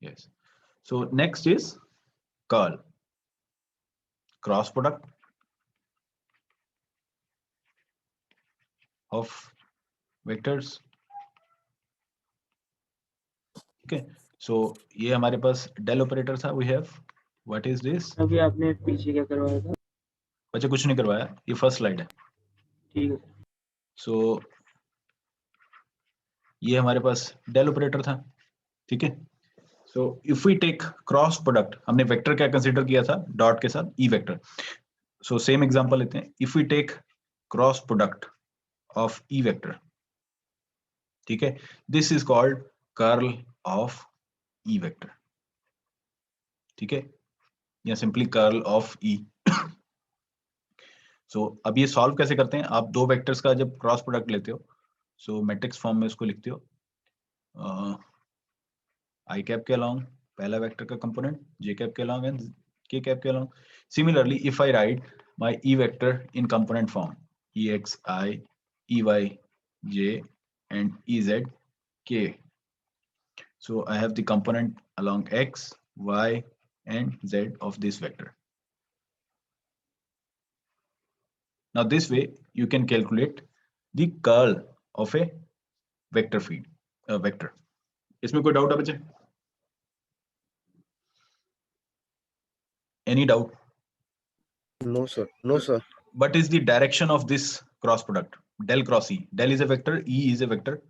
Yes. So next is curl, cross product of vectors. Okay. So ये हमारे पास del operator था. We have what is this? अभी आपने पीछे क्या करवाया था? बच्चे कुछ नहीं करवाया, ये फर्स्ट स्लाइड है. ठीक है. So ये हमारे पास del operator था. ठीक है. So if we take cross product, हमने वेक्टर क्या कंसीडर किया था? डॉट के साथ E vector. So same example लेते हैं. If we take cross product of e vector, ठीक है, this is called curl of e vector. ठीक है, या सिंपली कर्ल ऑफ e. सो अब ये सॉल्व कैसे करते हैं? आप दो वेक्टर्स का जब क्रॉस प्रोडक्ट लेते हो, सो मैट्रिक्स फॉर्म में इसको लिखते हो आई कैप के अलोंग पहला वेक्टर का कंपोनेंट, जे कैप के अलोंग एंड के कैप के along. Similarly if I write my E vector in component form E x i E y j and E z k, so I have the component along x, y and z of this vector. Now this way you can calculate the curl of a vector field, vector. इसमें कोई doubt है बच्चे? Any doubt? No sir, no sir. What is the direction of this cross product? Del cross E. Del is a vector, E is a vector.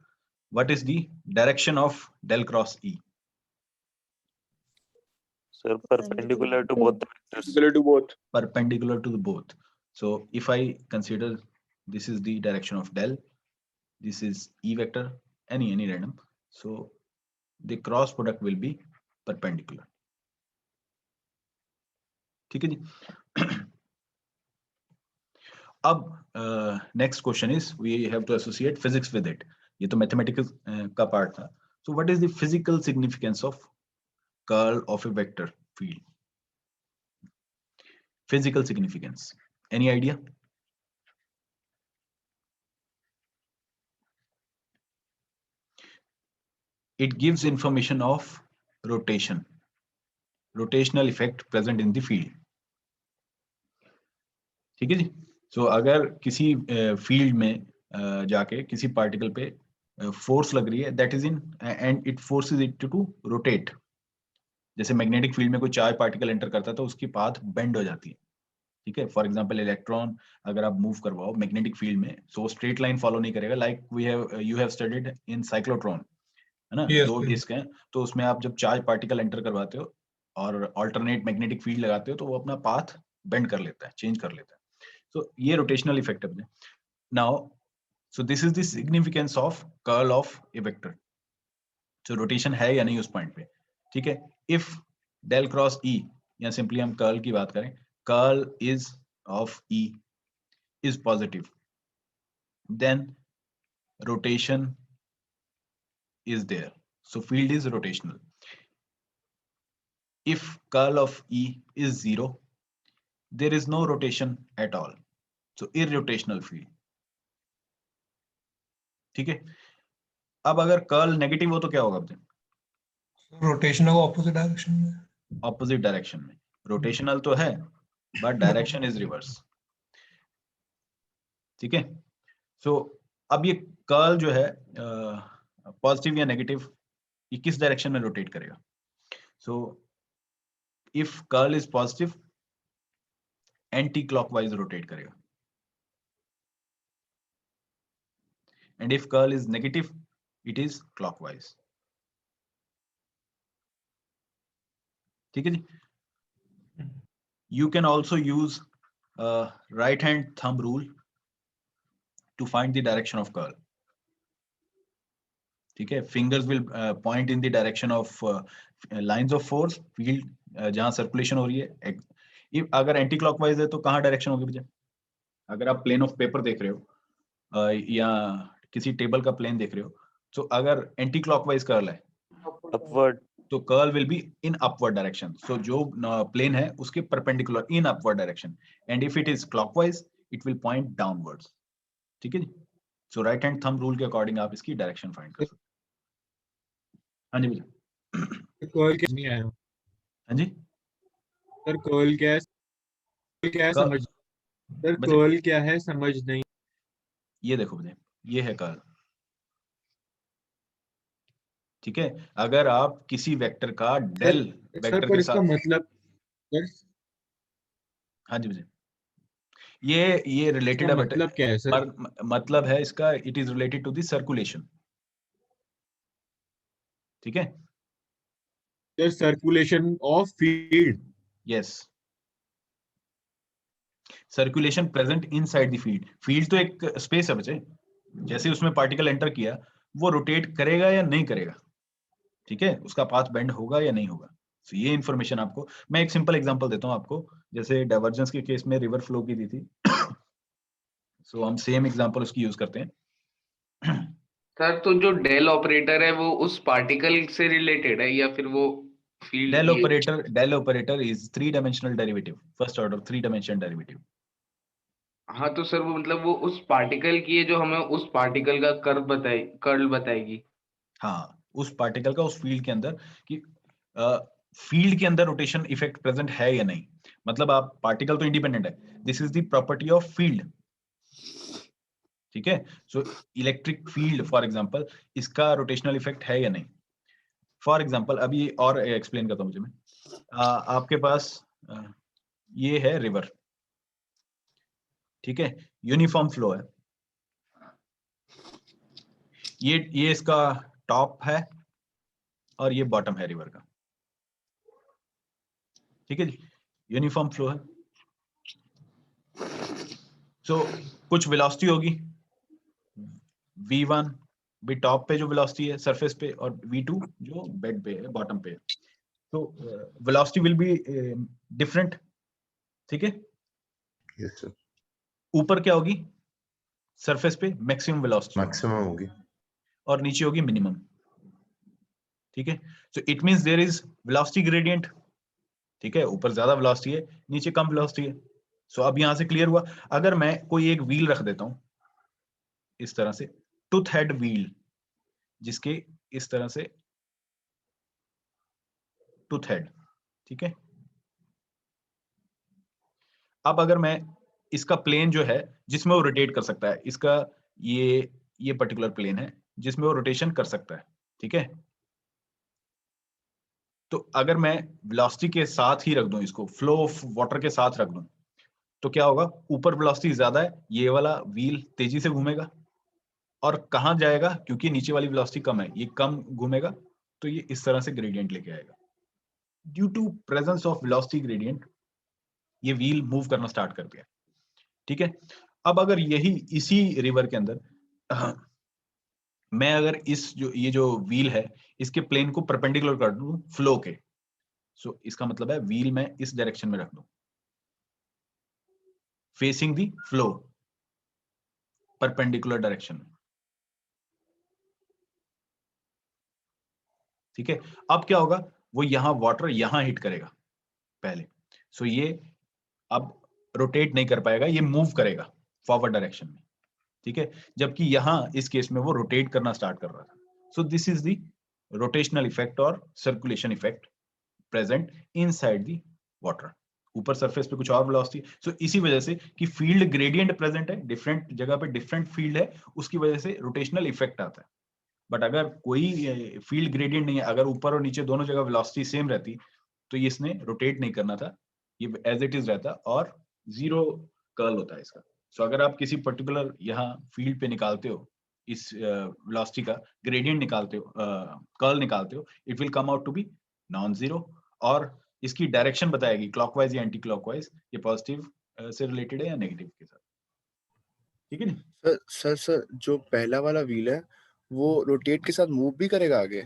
What is the direction of del cross E? Sir, perpendicular to both the vectors. Perpendicular to both. Perpendicular to the both. So if I consider this is the direction of del, this is E vector, any random, so the cross product will be perpendicular. ठीक है जी. अब next question is we have to associate physics with it. ये तो mathematics का part था. So what is the physical significance of curl of a vector field? Physical significance. Any idea? It gives information of rotation, rotational effect present in the field. ठीक है जी. सो अगर किसी field में जाके किसी पार्टिकल पे फोर्स लग रही है, that is in and it forces it to rotate. जैसे मैग्नेटिक फील्ड में कोई चार्ज पार्टिकल एंटर करता है तो उसकी पाथ बेंड हो जाती है. ठीक है, फॉर एग्जांपल इलेक्ट्रॉन अगर आप मूव करवाओ मैग्नेटिक फील्ड में, सो स्ट्रेट लाइन फॉलो नहीं करेगा. Like we have you have studied in cyclotron, है ना? दो डिस्क हैं, तो उसमें आप जब चार्ज पार्टिकल एंटर करवाते हो और अल्टरनेट मैग्नेटिक फील्ड लगाते हो तो वो अपना पाथ बेंड कर लेता है, चेंज कर लेता है. So ये रोटेशनल इफेक्ट है. Now so this is the significance of curl of a vector. So rotation है या नहीं उस पॉइंट पे. ठीक है, इफ डेल क्रॉस ई, या सिंपली हम कर्ल की बात करें, curl is of E is positive, then rotation is there, so field is rotational. If curl of E is 0, there is no rotation at all, so irrotational field. ठीक है. अब अगर curl negative हो तो क्या होगा? रोटेशन होगा opposite direction में. ऑपोजिट डायरेक्शन में. रोटेशनल तो है बट डायरेक्शन इज रिवर्स. ठीक है. सो अब ये कर्ल जो है पॉजिटिव या नेगेटिव, ये किस डायरेक्शन में रोटेट करेगा? So if curl is positive, anti clockwise rotate करेगा, and if curl is negative it is clockwise. ठीक है जी. You can also use right hand thumb rule to find the direction of curl. ठीक है, fingers will point in the direction of lines of force, field जहां circulation हो रही है. अगर anti clockwise है तो कहाँ डायरेक्शन होगी भैया? अगर आप प्लेन ऑफ पेपर देख रहे हो या किसी टेबल का प्लेन देख रहे हो, तो अगर एंटी क्लॉकवाइज कर्ल है Upward. तो curl will be in upward direction. So जो प्लेन है उसके perpendicular in upward direction, and if it is clockwise it will point downwards. ठीक है जी. So right hand thumb rule के अकॉर्डिंग आप इसकी डायरेक्शन फाइंड कर सकते. हाँ जी भैया. कर्ल क्या नहीं आया हाँ जी, सर, कर्ल क्या है कर्ल समझ सर, बच्चे कर्ल क्या है समझ नहीं। ये देखो बच्चे, ये है कर्ल। ठीक है, अगर आप किसी वेक्टर का सर डेल सर वेक्टर पर के इसका साथ, मतलब सर, हाँ जी बच्चे, ये इसका रिलेटेड है बट मतलब क्या है सर? मतलब है इसका, it is related to the circulation. ठीक है, sir, circulation of field. Yes, circulation present inside the field. Field तो एक स्पेस है बच्चे, जैसे उसमें पार्टिकल एंटर किया, वो रोटेट करेगा या नहीं करेगा, ठीक है, उसका पाथ बेंड होगा या नहीं होगा। तो ये इंफॉर्मेशन आपको, मैं एक सिंपल एग्जांपल देता हूं आपको, जैसे डाइवर्जेंस के केस में रिवर फ्लो की दी थी। सो हम सेम एग्जांपल उसकी यूज करते हैं। सर तो जो डेल ऑपरेटर है वो उस पार्टिकल से रिलेटेड है या फिर वो फील्ड ये? Del operator is 3 dimensional derivative, first order 3 dimensional derivative. हाँ तो सर वो मतलब वो उस पार्टिकल की है जो हमें उस पार्टिकल का कर्ल बताएगी। हाँ, उस पार्टिकल का उस फील्ड के अंदर, कि फील्ड के अंदर रोटेशन इफेक्ट प्रेजेंट है या नहीं। मतलब आप, पार्टिकल तो इंडिपेंडेंट है, this is the property of field. ठीक है, सो इलेक्ट्रिक फील्ड फॉर एग्जांपल, इसका रोटेशनल इफेक्ट है या नहीं। फॉर एग्जांपल अभी और एक्सप्लेन करता हूं मुझे मैं, आपके पास ये है रिवर, ठीक है, यूनिफॉर्म फ्लो है, ये इसका टॉप है और ये बॉटम है रिवर का। ठीक है जी, यूनिफॉर्म फ्लो है। सो कुछ वेलोसिटी होगी, v1 भी टॉप पे जो वेलोसिटी है सरफेस पे, और v2 जो बेड पे है, बॉटम पे है। तो वेलोसिटी विल बी डिफरेंट। ठीक है, यस सर, ऊपर क्या होगी, सरफेस पे मैक्सिमम वेलोसिटी मैक्सिमम होगी। और नीचे होगी मिनिमम। ठीक है, so it means there is velocity gradient. ठीक है, ऊपर ज्यादा वेलोसिटी है, नीचे कम वेलोसिटी है। सो अब यहां से क्लियर हुआ। अगर मैं कोई एक व्हील रख देता हूं इस तरह से, टूथ हेड व्हील, जिसके इस तरह से टूथ हेड, ठीक है, अब अगर मैं इसका प्लेन जो है जिसमें वो रोटेट कर सकता है, इसका ये पर्टिकुलर प्लेन है जिसमें वो रोटेशन कर सकता है। ठीक है, तो अगर मैं वेलोसिटी के साथ ही रख दूं, इसको फ्लो ऑफ वाटर के साथ रख दूं, तो क्या होगा, ऊपर वेलोसिटी ज्यादा है, ये वाला व्हील तेजी से घूमेगा, और कहां जाएगा, क्योंकि नीचे वाली वेलोसिटी कम है, ये कम घूमेगा, तो ये इस तरह से ग्रेडियंट लेके आएगा। Due to presence of velocity gradient, ये व्हील मूव करना स्टार्ट कर दिया। ठीक है, अब अगर यही इसी रिवर के अंदर मैं अगर ये जो व्हील है, इसके प्लेन को परपेंडिकुलर कर दूं फ्लो के, सो इसका मतलब है व्हील मैं इस डायरेक्शन में रख दूं, facing the flow, perpendicular direction में। ठीक है, अब क्या होगा, वो यहां वाटर यहां हिट करेगा पहले, सो ये अब रोटेट नहीं कर पाएगा, ये मूव करेगा फॉरवर्ड डायरेक्शन में। ठीक है, जबकि यहां इस केस में वो रोटेट करना स्टार्ट कर रहा था। So this is the rotational effect और circulation effect present inside the water. ऊपर सरफेस पे कुछ और वेलोसिटी, सो इसी वजह से कि फील्ड ग्रेडियंट प्रेजेंट है, डिफरेंट जगह पे डिफरेंट फील्ड है, उसकी वजह से रोटेशनल इफेक्ट आता है। बट अगर कोई फील्ड ग्रेडियंट नहीं है, अगर ऊपर और नीचे दोनों जगह वेलोसिटी सेम रहती, तो ये इसने रोटेट नहीं करना था, ये एज इट इज रहता और जीरो कर्ल होता है इसका। सो अगर आप किसी पर्टिकुलर यहाँ फील्ड पे निकालते हो, इस वेलोसिटी का ग्रेडियंट निकालते हो, कर्ल निकालते हो, it will come out to be non zero, और इसकी डायरेक्शन बताएगी क्लॉकवाइज या एंटी क्लॉकवाइज, ये पॉजिटिव से रिलेटेड है या नेगेटिव के साथ। ठीक है ना सर जो पहला वाला व्हील है वो रोटेट के साथ मूव भी करेगा आगे?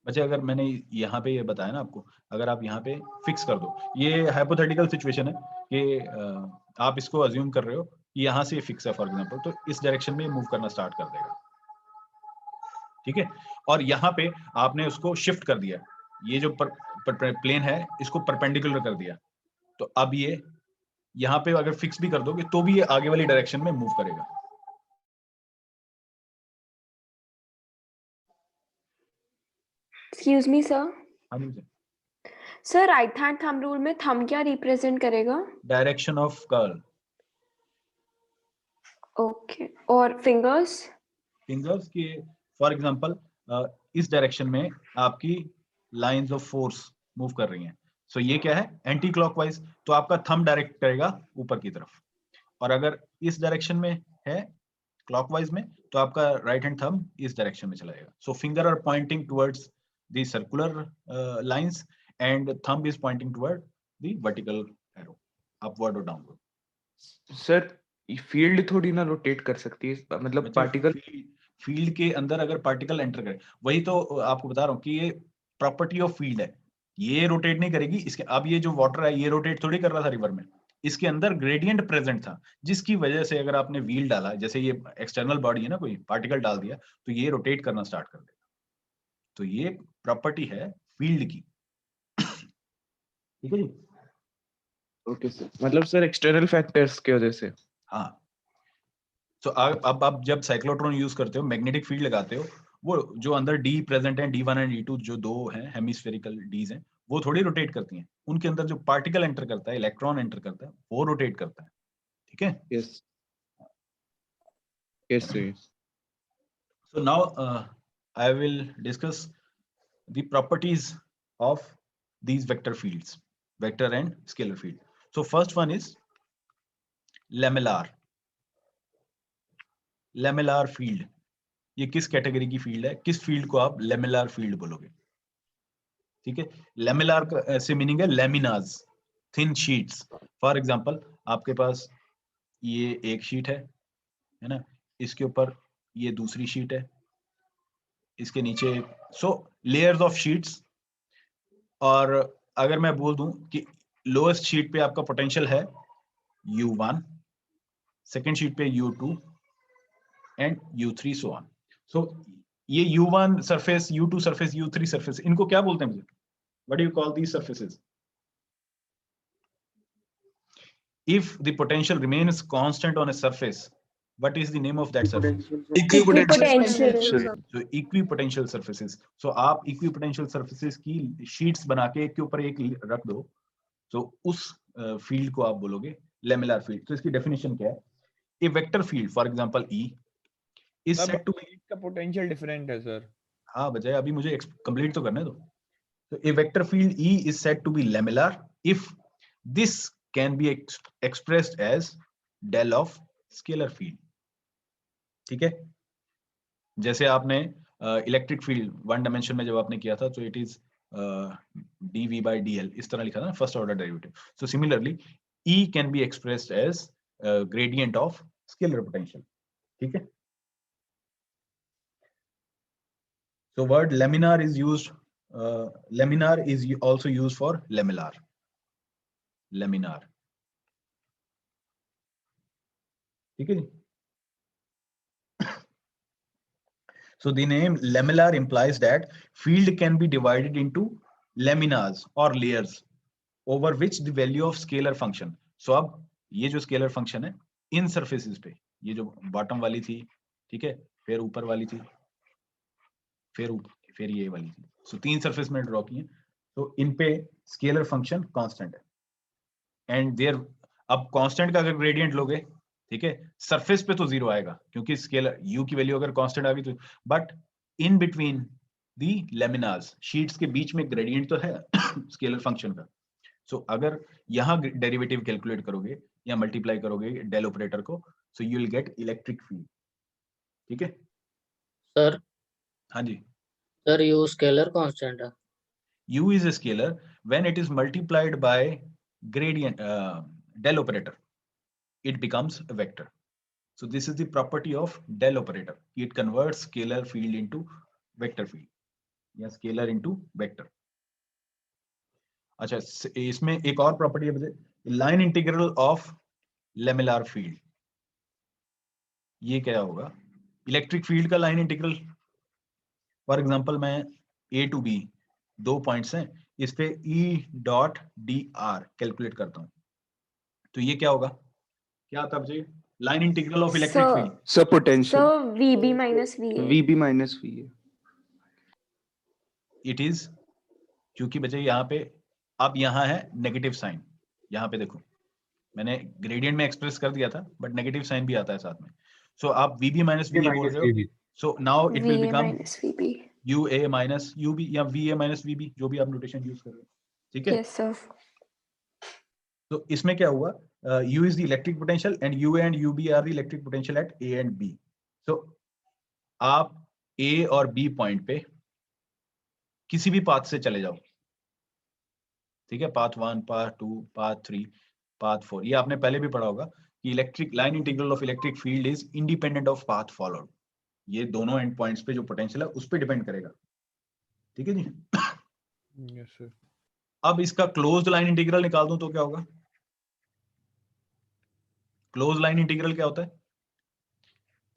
बच्चे, अगर मैंने यहाँ पे ये बताया ना आपको, अगर आप यहाँ पे फिक्स कर दो, ये हाइपोथेटिकल सिचुएशन है कि आप इसको अज्यूम कर रहे हो कि यहाँ से ये फिक्स है फॉर एग्जांपल, तो इस डायरेक्शन में मूव करना स्टार्ट कर देगा। ठीक है, और यहाँ पे आपने उसको शिफ्ट कर दिया, ये जो प्लेन है इसको परपेंडिकुलर कर दिया, तो अब ये यहाँ पे अगर फिक्स भी कर दोगे तो भी ये आगे वाली डायरेक्शन में मूव करेगा। Excuse me, sir. हाँ जी, sir right hand thumb rule में थंब क्या रिप्रेजेंट करेगा? Direction of curl. ओके, और फिंगर्स? फिंगर्स के फॉर एग्जांपल इस डायरेक्शन में आपकी लाइंस ऑफ फोर्स मूव कर रही हैं, सो ये क्या है, एंटी क्लॉकवाइज, तो आपका थंब डायरेक्ट करेगा ऊपर की तरफ, और अगर इस डायरेक्शन में है क्लॉकवाइज में, तो आपका राइट हैंड थंब इस डायरेक्शन में चला जाएगा। So finger are pointing towards the circular lines and thumb is pointing toward the vertical arrow, upward और डाउनवर्ड। सर फील्ड थोड़ी ना रोटेट कर सकती है, मतलब पार्टिकल फील्ड के अंदर अगर पार्टिकल एंटर करे, वही तो आपको बता रहा हूँ कि ये प्रॉपर्टी ऑफ फील्ड है, ये रोटेट नहीं करेगी। इसके अब ये जो वाटर है ये रोटेट थोड़ी कर रहा था रिवर में, इसके अंदर ग्रेडियंट प्रेजेंट था, जिसकी वजह से अगर आपने व्हील डाला, जैसे ये एक्सटर्नल बॉडी है ना, कोई पार्टिकल डाल दिया तो ये रोटेट करना स्टार्ट कर देगा। तो ये प्रॉपर्टी है फील्ड की। ठीक है जी। ओके सर, मतलब सर एक्सटर्नल फैक्टर्स की वजह से। हाँ, तो अब आप जब साइक्लोट्रॉन यूज करते हो, मैग्नेटिक फील्ड लगाते हो, वो जो अंदर डी प्रेजेंट है, D1 एंड D2 जो दो हैं हेमिस्फेरिकल डीज हैं, वो थोड़ी रोटेट करती हैं, उनके अंदर जो पार्टिकल एंटर करता है, इलेक्ट्रॉन एंटर करता है, वो रोटेट करता है। ठीक है। Yes yes sir. So now I will discuss the properties of these vector fields, vector and scalar field. So first one is lamellar. Lamellar field, ये किस कैटेगरी की फील्ड है, किस फील्ड को आप लेमिनार फील्ड बोलोगे? ठीक है, लेमिनार से मीनिंग है लेमिनाज, थिन शीट्स। फॉर एग्जांपल आपके पास ये एक शीट है ना, इसके ऊपर ये दूसरी शीट है, इसके नीचे, सो लेयर्स ऑफ शीट्स। और अगर मैं बोल दूं कि लोएस्ट शीट पे आपका पोटेंशियल है U1, सेकेंड शीट पे U2 and U3 so on. सो ये U1 surface, U2 surface, U3 surface, इनको क्या बोलते हैं मुझे? What do you call these surfaces? If the potential remains constant on a surface, what is the name of that surface? Equipotential. So equipotential surfaces. So आप equipotential surfaces की sheets बना के एक के ऊपर एक रख दो, तो उस फील्ड को आप बोलोगे लेमिनार फील्ड। तो इसकी डेफिनेशन क्या है? A vector field, for example E, is said to be, का पोटेंशियल डिफरेंट है सर। हाँ बजाय, अभी मुझे कंप्लीट तो करने दो। So a vector field E is said to be lamellar if this can be expressed as del of scalar field. ठीक है, जैसे आपने इलेक्ट्रिक फील्ड वन डायमेंशन में जब आपने किया था, तो it is dv by dl, इस तरह लिखा था ना, first order derivative. So similarly E can be expressed as gradient of scalar potential. ठीक है, so word laminar is used, laminar is also used for lamellar, laminar. ठीक है जी। So the name lamellar implies that field can be divided into laminas or layers over which the value of scalar function. So अब ये जो scalar function है इन surfaces पे, ये जो bottom वाली थी, ठीक है, फिर ऊपर वाली थी, फिर ये वाली थी, so तीन surface में ड्रॉ की हैं, तो इन पे scalar function constant है, and there अब constant का अगर gradient लोगे, ठीक है, सरफेस पे तो जीरो आएगा क्योंकि स्केलर u की वैल्यू अगर कांस्टेंट आ गई तो, but in between the laminas sheets के बीच में ग्रेडियंट तो है स्केलर फंक्शन का। सो अगर यहाँ डेरिवेटिव कैलकुलेट करोगे या मल्टीप्लाई करोगे डेल ऑपरेटर को, so you will gate electric field. ठीक है सर। हाँ जी सर u स्केलर कांस्टेंट है। u is a scalar when it is multiplied by gradient del operator, it becomes a vector. So this is the property of del operator. It converts scalar field into vector field या scalar into vector. अच्छा, इसमें एक और property है मुझे, line integral of laminar field. ये क्या होगा? इलेक्ट्रिक फील्ड का लाइन इंटीग्रल। फॉर एग्जांपल मैं A to B दो पॉइंट्स हैं, इस पे E.dr कैलकुलेट करता हूं, तो ये क्या होगा? क्या आता है? Line integral of electric field. Sir potential VB minus VA। VB minus VA। It is क्योंकि बच्चे यहाँ पे अब यहाँ है नेगेटिव साइन, यहाँ पे देखो मैंने ग्रेडियंट में एक्सप्रेस कर दिया था बट नेगेटिव साइन भी आता है साथ में। सो आप VB माइनस VA बोल रहे हो, so now it will VA become minus VB. UA minus UB या VA माइनस VB, जो भी आप नोटेशन यूज कर रहे हो, ठीक है। Yes, sir. तो इसमें क्या हुआ, U is the electric potential and UA and UB are the electric potential at A and B. So आप A और B पॉइंट पे किसी भी पाथ से चले जाओ, ठीक है, पाथ 1, पाथ 2, पाथ 3, पाथ 4, ये आपने पहले भी पढ़ा होगा कि electric line integral of electric field is independent of path followed. ये दोनों एंड पॉइंट्स पे जो पोटेंशियल है उस पे डिपेंड करेगा, ठीक है जी। Yes sir. अब इसका क्लोज्ड लाइन इंटीग्रल निकाल दूं तो क्या होगा? क्लोज लाइन इंटीग्रल क्या होता है?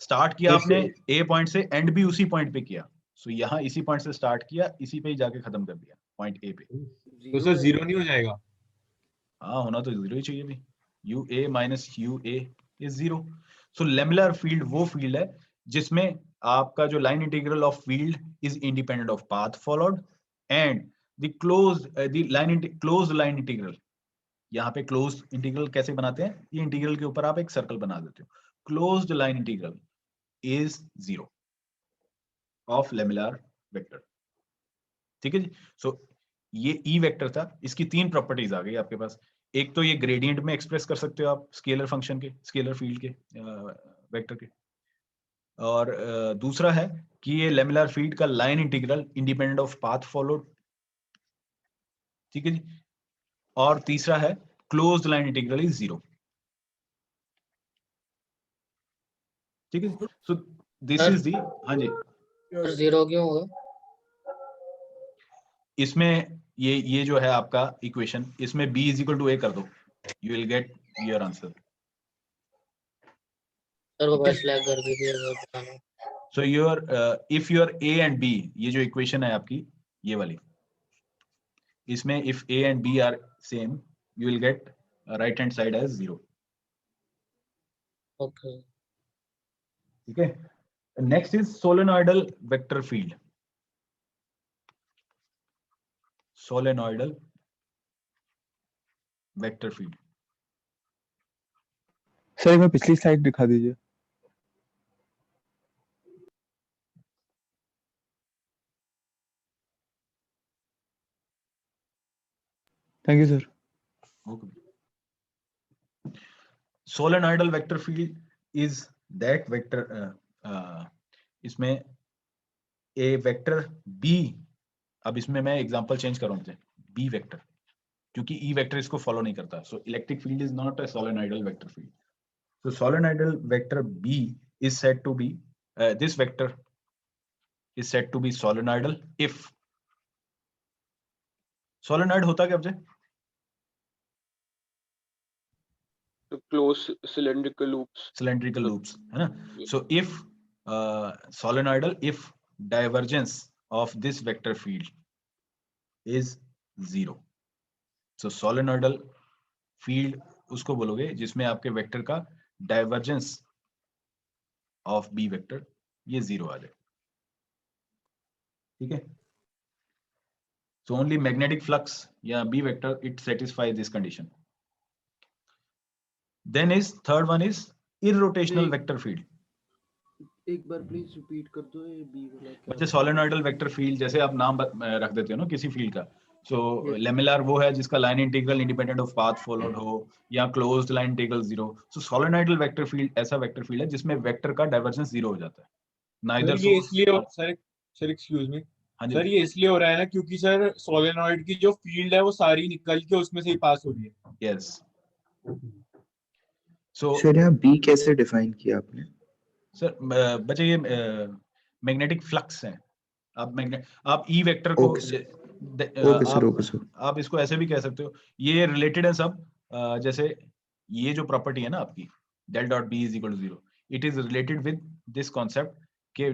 स्टार्ट किया आपने ए पॉइंट से, एंड भी उसी पॉइंट पे किया, सो यहाँ इसी पॉइंट से स्टार्ट किया, इसी पे ही जाके खत्म कर दिया पॉइंट ए पे, तो सर जीरो नहीं हो जाएगा? हाँ होना तो जीरो ही चाहिए भी, UA minus UA is zero. So lamellar field वो फील्ड है जिसमें आपका जो line integral of field is independent of path followed and the closed line integral. यहाँ पे क्लोज इंटीग्रल कैसे बनाते हैं, ये इंटीग्रल के ऊपर आप एक सर्कल बना देते हो, closed line integral is zero of lamellar vector, ठीक है जी। सो ये ई वेक्टर था, इसकी तीन प्रॉपर्टीज आ गई आपके पास। एक तो ये ग्रेडियंट में एक्सप्रेस कर सकते हो आप स्केलर फंक्शन के, स्केलर फील्ड के, वेक्टर के, और दूसरा है कि ये लेमिलर फील्ड का line integral independent of path followed, ठीक है जी, और तीसरा है closed line integral is zero, ठीक है। सो दिस इज दी, हाँ जी जीरो क्यों होगा? इसमें ये जो है आपका इक्वेशन, इसमें B is equal to A कर दो, you will get your answer. Sir वो बस लैग कर दी थी वो बताना। So your if your A and B, ये जो इक्वेशन है आपकी ये वाली, इसमें if A and B are same you will get right hand side as zero, okay ठीक है। Next is solenoidal vector field. Solenoidal vector field, sir एक बार पिछली स्लाइड दिखा दीजिए। Thank you sir. okay. Solenoidal vector field is that vector, इसमें a vector B, अब इसमें मैं एग्जांपल चेंज कर रहा हूं, B वेक्टर, क्योंकि E वेक्टर इसको फॉलो नहीं करता, सो electric field is not a solenoidal vector field. So solenoidal vector B is said to be, this vector is said to be solenoidal if solenoid होता क्या बच्चे? Close cylindrical loops. Cylindrical loops, है ना? So if solenoidal if divergence of this vector field is zero, so solenoidal field उसको बोलोगे जिसमें आपके vector का डाइवर्जेंस ऑफ B वेक्टर ये जीरो आ जाए, ठीक है। So only magnetic flux या B vector it satisfies this condition. Then is third one is irrotational vector field. एक बार प्लीज रिपीट कर दो ये बी वाला क्या? बच्चे सोलेनॉइडल वेक्टर फील्ड जैसे आप नाम रख देते हो ना किसी फील्ड का, सो लेमिलर वो है जिसका line integral independent of path followed हो या क्लोज्ड लाइन इंटीग्रल जीरो। सो सोलेनॉइडल वेक्टर फील्ड ऐसा वेक्टर फील्ड है जिसमें वेक्टर का डाइवर्जेंस जीरो हो जाता है, नाइदर सर ये इसलिए सर एक्सक्यूज मी सर, ये इसलिए हो रहा है ना क्योंकि सर सोलेनॉइड की जो फील्ड है वो सारी निकल के उसमें से ही पास हो रही है। यस। सो सर यहाँ बी कैसे डिफाइन किया आपने? सर बच्चे ये मैग्नेटिक फ्लक्स है, आप ई वेक्टर को आप इसको ऐसे भी कह सकते हो, ये रिलेटेड है सब, जैसे ये जो प्रॉपर्टी है ना आपकी del dot b is equal to zero, it is related with this concept कि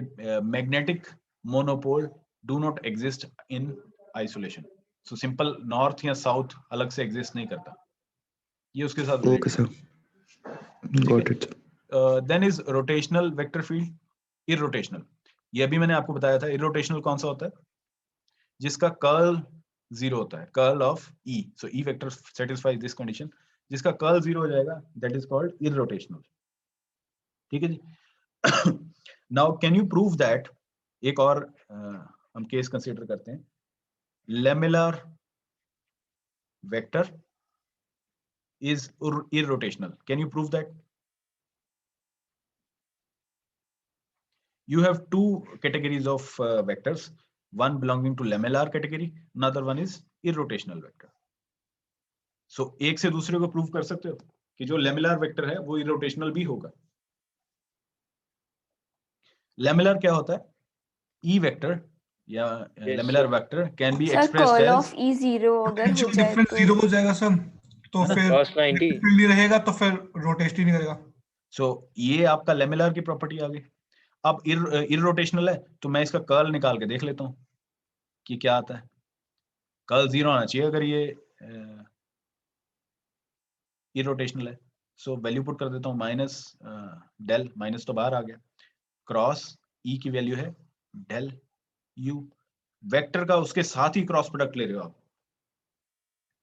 magnetic monopole do not exist in isolation, so simple north या साउथ अलग से एग्जिस्ट नहीं करता, ये उसके साथ okay sir, got it. Then is rotational vector field, irrotational, ये अभी मैंने आपको बताया था। इररोटेशनल कौन सा होता है? जिसका कर्ल जीरो होता है curl of E. So E vector satisfies this condition. जिसका कर्ल जीरो हो जाएगा दैट इज कॉल्ड इररोटेशनल. ठीक है जी. Now can you prove that, एक और हम केस कंसीडर करते हैं. Lamellar vector is irrotational. Can you prove that? You have two categories of vectors, one belonging to lamellar category, another one is irrotational vector. So एक से दूसरे को prove कर सकते हो कि जो लेमुलर वेक्टर है वो irrotational भी होगा. लेमुलर क्या होता है? E वेक्टर या lamellar vector can be sir expressed curl as of E zero अगर हो पोटेंशियल जाए डिफरेंस तो जीरो हो जाएगा सर, तो है ना? फिर cos 90 फील्ड नहीं रहेगा तो फिर रोटेट ही नहीं करेगा. सो ये आपका लेमुलर की प्रॉपर्टी आ गई. अब इररोटेशनल है तो मैं इसका कर्ल निकाल के देख लेता हूं कि क्या आता है. कर्ल जीरो आना चाहिए अगर ये इररोटेशनल है. सो वैल्यू पुट कर देता हूं माइनस डेल, माइनस तो बाहर आ गया, क्रॉस ई की वैल्यू है डेल यू. वेक्टर का उसके साथ ही क्रॉस प्रोडक्ट ले रहे हो आप,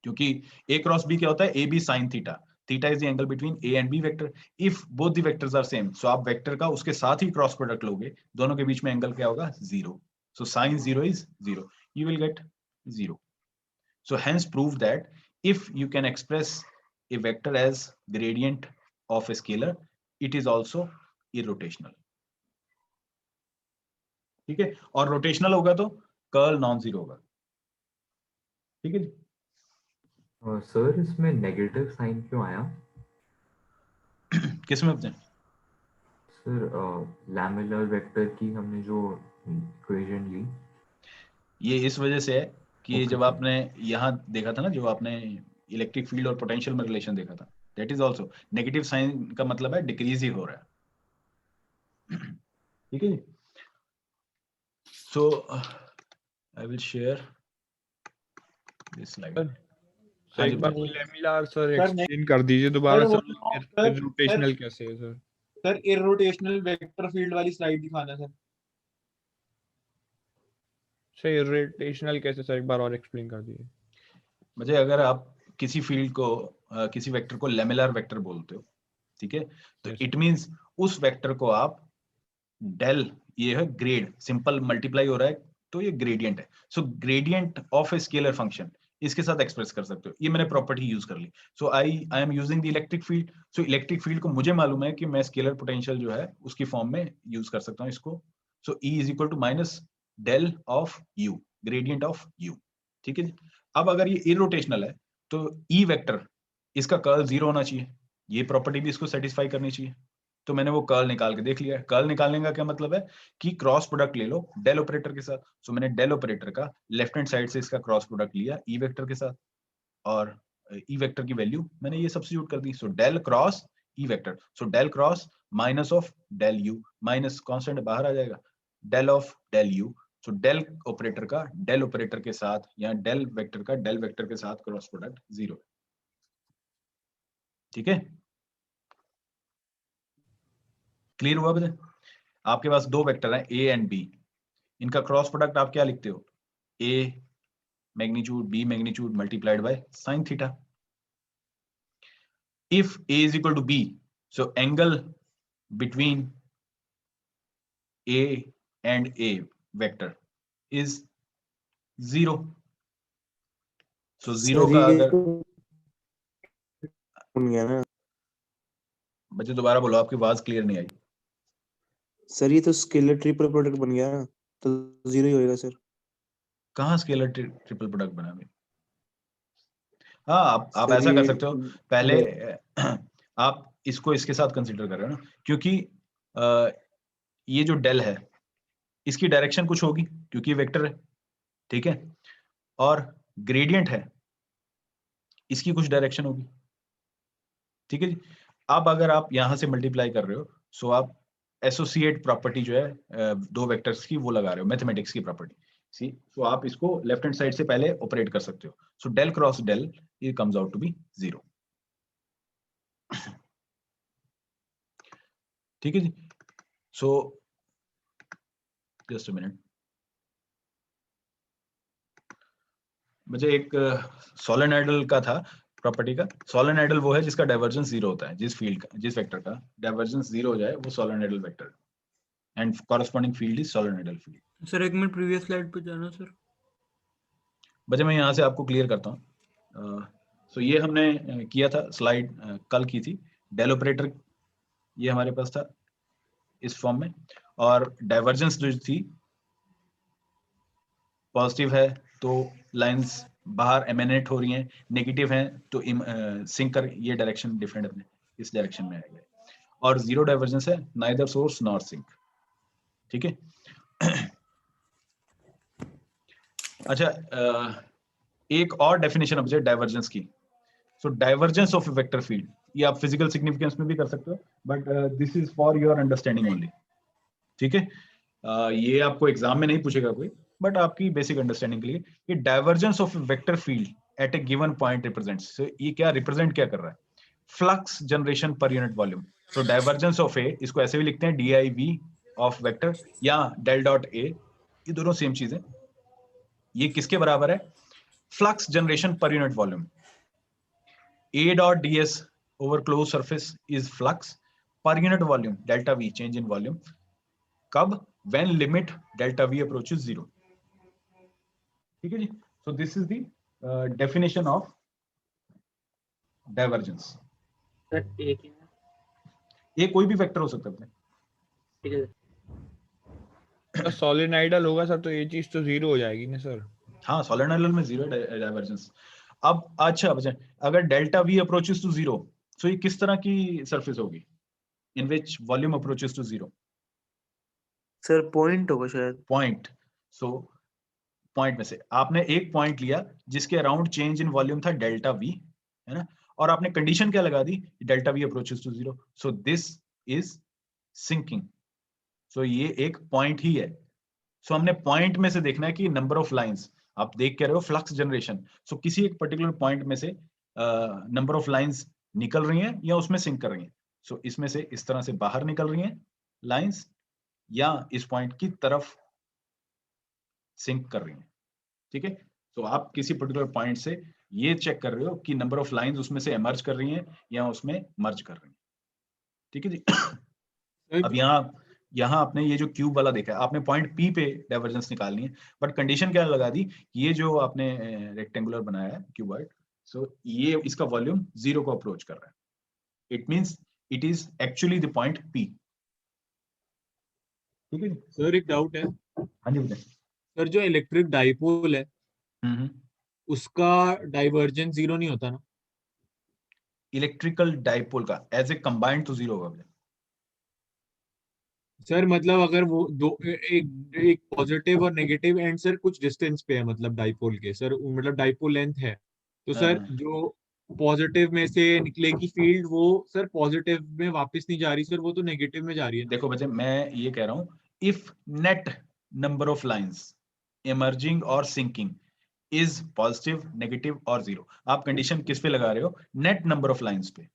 क्योंकि ए क्रॉस बी क्या होता है? A B sine theta. Theta is the angle between A and B vector. If both the vectors are same, so आप वेक्टर का उसके साथ ही क्रॉस प्रोडक्ट लोगे, दोनों के बीच में एंगल क्या होगा? Zero. So sine zero is zero, you will get 0. So hence prove that if you can express a vector as gradient of a scalar, it is also irrotational. ठीक है, और रोटेशनल होगा तो कर्ल नॉन जीरो होगा. ठीक है जी. Sir इसमें negative sign क्यों आया? किसमें अपने? सर लैमेलर वेक्टर की हमने जो इक्वेशन ली, ये इस वजह से है कि Okay, जब sir. आपने यहाँ देखा था ना, जो आपने इलेक्ट्रिक फील्ड और पोटेंशियल में रिलेशन देखा था, that is also negative sign का मतलब है डिक्रीज ही हो रहा है. ठीक है जी. So I will share this slide. Sir एक बार लेमुलर सर एक्सप्लेन कर दीजिए दोबारा सर, इररोटेशनल कैसे है सर? सर इररोटेशनल वेक्टर फील्ड वाली स्लाइड दिखाना सर. सर इररोटेशनल कैसे सर, एक बार और एक्सप्लेन कर दीजिए. मुझे, अगर आप किसी फील्ड को किसी वेक्टर को लेमुलर वेक्टर बोलते हो, ठीक है, तो इट मींस उस वेक्टर को आप डेल, ये है ग्रेड, सिंपल मल्टीप्लाई हो रहा है तो ये ग्रेडियंट है. So gradient of a scalar function इसके साथ एक्सप्रेस कर सकते हो. ये मैंने प्रॉपर्टी यूज कर ली. So I am using the electric field. So electric field को मुझे मालूम है कि मैं स्केलर पोटेंशियल जो है उसकी फॉर्म में यूज कर सकता हूँ इसको. So E is equal to minus del of U, gradient of U. ठीक है जी. अब अगर ये इररोटेशनल है तो E वेक्टर, इसका कर्ल जीरो होना चाहिए. ये प्रॉपर्टी भी इसको सेटिस्फाई करनी चाहिए. तो मैंने वो कर्ल निकाल के देख लिया. कर्ल निकालने का क्या मतलब है कि क्रॉस प्रोडक्ट ले लो डेल ऑपरेटर के साथ. सो मैंने डेल ऑपरेटर का लेफ्ट हैंड साइड से इसका क्रॉस प्रोडक्ट लिया ई वेक्टर के साथ, और ई वेक्टर की वैल्यू मैंने ये सब्स्टिट्यूट कर दी. So del cross E vector, so del cross minus of del U, minus constant बाहर आ जाएगा, del of del U. So del operator का डेल ऑपरेटर के साथ या डेल वेक्टर का डेल वेक्टर के साथ क्रॉस प्रोडक्ट जीरो. ठीक है, क्लियर हुआ बता? आपके पास दो वेक्टर हैं ए एंड बी, इनका क्रॉस प्रोडक्ट आप क्या लिखते हो? A magnitude B magnitude multiplied by sine theta. If A is equal to B, so angle between A and A vector is zero. So zero का अगर बच्चे दोबारा बोलो, आपकी आवाज क्लियर नहीं आई. सर ये तो स्केलर ट्रिपल प्रोडक्ट बन गया ना, तो जीरो ही होएगा सर. कहाँ स्केलर ट्रिपल प्रोडक्ट बना भी? हाँ, आप ऐसा कर सकते हो. पहले आप इसको इसके साथ कंसीडर कर रहे हो ना, क्योंकि ये जो डेल है इसकी डायरेक्शन कुछ होगी क्योंकि ये वेक्टर है. ठीक है, और ग्रेडियंट है इसकी कुछ डायरेक्शन होगी. ठीक है जी. अब अगर आप यहां से मल्टीप्लाई कर रहे हो, सो आप एसोसिएट प्रॉपर्टी जो है दो वेक्टर्स की वो लगा रहे हो, मैथमेटिक्स की प्रॉपर्टी. सी, तो आप इसको लेफ्ट हैंड साइड से पहले ऑपरेट कर सकते हो. So del cross del it comes out to be zero. ठीक है जी. So just a minute. मुझे एक सोलेनोइडल का था प्रॉपर्टी का। सोलेनोइडल वो है जिसका डाइवर्जेंस 0 होता है, जिस फील्ड का, जिस वेक्टर का डाइवर्जेंस 0 हो जाए वो solenoidal vector, and corresponding field is solenoidal field. Sir एक मिनट प्रीवियस स्लाइड पे जाना सर। बच्चे मैं यहाँ से आपको क्लियर करता हूँ। सो ये हमने किया था, स्लाइड कल की थी। डेल ऑपरेटर ये हमारे पास था इस फॉर्म में, और डाइवर्जेंस जो थी पॉजिटिव है तो लाइंस बाहर एमिनेट हो रही हैं, नेगेटिव हैं तो सिंक कर ये डायरेक्शन डिफरेंट अपने इस डायरेक्शन में आएगा, और जीरो डाइवर्जेंस है नाइदर सोर्स नॉर सिंक। ठीक है। अच्छा, एक और डेफिनेशन अब डाइवर्जेंस की। सो डाइवर्जेंस ऑफ वेक्टर फील्ड, ये आप फिजिकल सिग्निफिकेंस में भी कर सकते हो, but this is for your understanding only. ठीक है। ये आपको एग्जाम में नहीं पूछेगा कोई, बट आपकी बेसिक अंडरस्टैंडिंग के लिए कि divergence of vector field at A given point represents, ये क्या रिप्रेजेंट क्या कर रहा है? Flux generation per unit volume. तो डाइवर्जेंस ऑफ ए, इसको ऐसे भी लिखते हैं DIV ऑफ वेक्टर या डेल डॉट ए, ये दोनों सेम चीज है। ये किसके बराबर है? Flux generation per unit volume. A dot ds over closed surface is flux per unit volume delta V, change in volume. कब? When limit delta V approaches 0. ठीक है जी। So this is the definition of divergence. Sir एक ही है। ये कोई भी vector हो सकता है। ठीक है तो सोलेनोइडल होगा सर तो ये चीज तो 0 हो जाएगी ना सर। हाँ, सोलेनोइडल में 0 डाइवर्जेंस। अब अच्छा अगर delta V approaches to 0, so ये किस तरह की सरफेस होगी in which volume approaches to 0? Sir point होगा शायद। पॉइंट। सो पॉइंट में से आपने एक पॉइंट लिया जिसके अराउंड चेंज इन वॉल्यूम था डेल्टा V, है ना, और आपने कंडीशन क्या लगा दी? Delta V approaches to 0, so this is sinking. so ये एक पॉइंट ही है। सो हमने पॉइंट में से देखना है कि नंबर ऑफ लाइंस, आप देख के रहे हो फ्लक्स जनरेशन, सो किसी एक पर्टिकुलर पॉइंट में से नंबर ऑफ लाइंस निकल रही हैं या उसमें सिंक कर रही हैं। सो इसमें से इस तरह से बाहर निकल रही हैं लाइंस या इस पॉइंट की तरफ सिंक कर रही हैं। ठीक है। तो आप किसी पर्टिकुलर पॉइंट से ये चेक कर रहे हो कि नंबर ऑफ लाइंस उसमें से एमर्ज कर रही हैं या उसमें मर्ज कर रही हैं। ठीक है जी। अब यहाँ आपने ये जो क्यूब वाला देखा है, आपने पॉइंट P पे डाइवर्जेंस निकालनी है, बट कंडीशन क्या लगा दी? ये जो आपने रेक्टेंगुलर बनाया है क्यूबॉइड, सो ये इसका वॉल्यूम 0 को अप्रोच कर रहा है। It means it is actually the point P। ठीक है सर एक डाउट है। हाँ जी बताइए। सर जो इलेक्ट्रिक डाइपोल है उसका डाइवर्जेंस 0 नहीं होता ना? इलेक्ट्रिकल डाइपोल का एज ए कंबाइंड तो 0 होगा सर मतलब अगर वो दो एक पॉजिटिव और नेगेटिव एंड सर कुछ डिस्टेंस पे है, मतलब डाइपोल के सर, मतलब डाइपोल लेंथ है, तो सर जो पॉजिटिव में से निकलेगी फील्ड वो सर पॉजिटिव में वापस नहीं जा रही सर, वो तो नेगेटिव में जा रही है। देखो बच्चे, मैं ये कह रहा हूँ, if net number of lines emerging और सिंकिंग इज पॉजिटिव, नेगेटिव और 0, आप कंडीशन किस पे लगा रहे हो? नेट नंबर ऑफ लाइंस पे।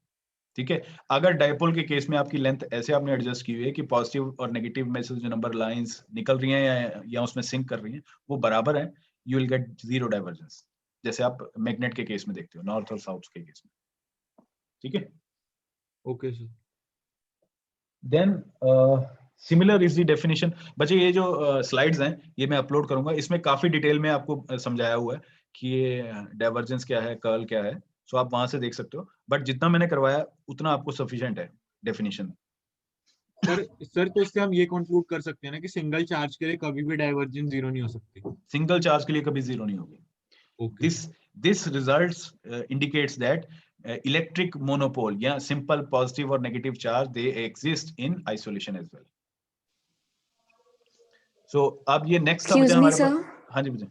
ठीक है। अगर डाइपोल के केस में आपकी लेंथ ऐसे आपने एडजस्ट की हुई है कि पॉजिटिव और नेगेटिव में से जो नंबर लाइंस निकल रही हैं या उसमें सिंक कर रही हैं वो बराबर है, यू विल गेट 0 डाइवर्जेंस, जैसे आप मैग्नेट के केस में देखते हो, नॉर्थ और साउथ के केस में। ठीक है। Okay sir. Then similar is the definition. बच्चे ये जो स्लाइड्स हैं ये मैं अपलोड करूंगा, इसमें काफी डिटेल में आपको समझाया हुआ है कि ये डाइवर्जेंस क्या है, कर्ल क्या है, सो आप वहां से देख सकते हो, बट जितना मैंने करवाया उतना आपको सफिशिएंट है डेफिनेशन। सर तो इससे हम ये कंक्लूड कर सकते हैं ना कि सिंगल चार्ज के लिए कभी भी डाइवर्जेंस 0 नहीं हो सकती? सिंगल चार्ज के लिए कभी 0 नहीं होगी। This results indicates that electric monopole या सिंपल पॉजिटिव और negative charge they exist in isolation as well. So अब ये नेक्स्ट था हमारे पास। हाँ जी मुझे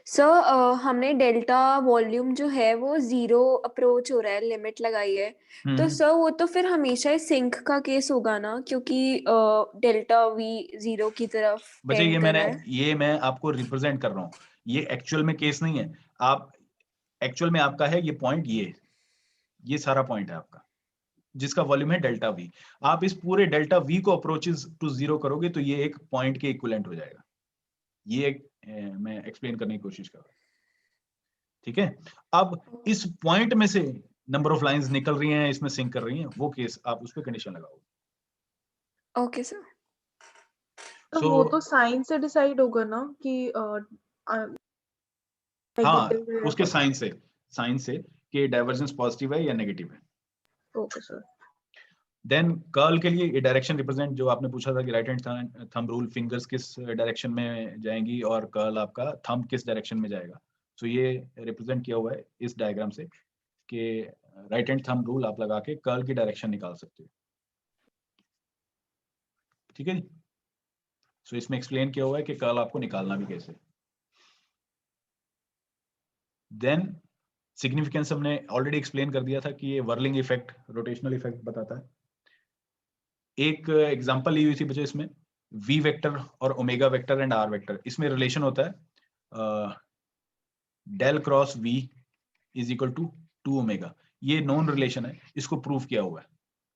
सर हमने डेल्टा वॉल्यूम जो है वो 0 अप्रोच हो रहा है, लिमिट लगाई है, तो सर वो तो फिर हमेशा सिंक का केस होगा ना, क्योंकि डेल्टा V 0 की तरफ बच्चे ये मैं आपको रिप्रेजेंट कर रहा हूँ, ये एक्चुअल में केस नहीं है। आप एक्चुअल में आपका है ये पॉइंट, ये सारा पॉइंट है आपका जिसका वॉल्यूम है डेल्टा V। आप इस पूरे डेल्टा V को अप्रोचेस टू 0 करोगे तो ये एक पॉइंट के इक्विवेलेंट हो जाएगा। ये मैं एक्सप्लेन करने की कोशिश कर रहा हूँ। ठीक है, अब इस पॉइंट में से नंबर ऑफ लाइंस निकल रही हैं, इसमें सिंक कर रही हैं, वो केस आप उस पर कंडीशन लगाओगे। Okay sir. तो वो तो साइन से डिसाइड होगा ना कि हाँ, negative है उसके या साइन से कि डाइवर्जेंस पॉजिटिव है या नेगेटिव है। Okay sir. देन कर्ल के लिए ये डायरेक्शन रिप्रेजेंट, जो आपने पूछा था कि right hand thumb rule, fingers किस डायरेक्शन में जाएंगी और कर्ल आपका थंब किस डायरेक्शन में जाएगा। सो ये रिप्रेजेंट किया हुआ है इस डायग्राम से कि राइट हैंड थंब रूल आप लगा के कर्ल की डायरेक्शन निकाल सकते हो। ठीक है जी। सो इसमें एक्सप्लेन किया हुआ है कि कर्ल आपको निकालना भी कैसे। देन सिग्निफिकेंस हमने ऑलरेडी एक्सप्लेन कर दिया था कि ये वर्लिंग इफेक्ट, रोटेशनल इफेक्ट बताता है। एक एग्जांपल ली हुई थी बच्चे इसमें, v वेक्टर और omega vector and r vector, इसमें रिलेशन होता है del cross v is equal to 2 omega. ये नॉन रिलेशन है, इसको प्रूव किया हुआ है।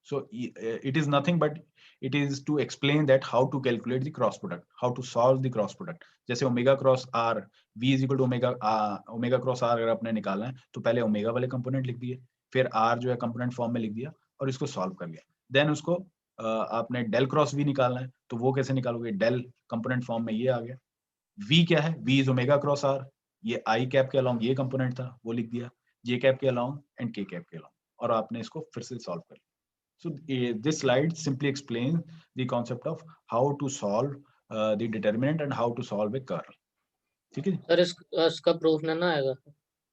So it is nothing but it is to explain that how to calculate the cross product, how to solve the cross product. जैसे omega cross r, v is equal to omega cross r अगर आपने निकालना है तो पहले omega वाले component लिख दिए, फिर r जो है कंपोनेंट फॉर्म में लिख दिया और इसको सॉल्व कर लिया। देन उसको आपने डेल क्रॉस v निकालना है, तो वो कैसे निकालोगे? डेल कंपोनेंट फॉर्म में ये आ गया। v क्या है? v is omega cross r, ये i कैप के अलोंग ये कंपोनेंट था, वो लिख दिया, j कैप के अलोंग एंड k कैप के अलोंग, और आपने इसको फिर से सॉल्व कर लिया। So this slide simply explains the concept of how to solve the determinant and how to solve a curl. ठीक है सर इसका प्रूफ ना आएगा?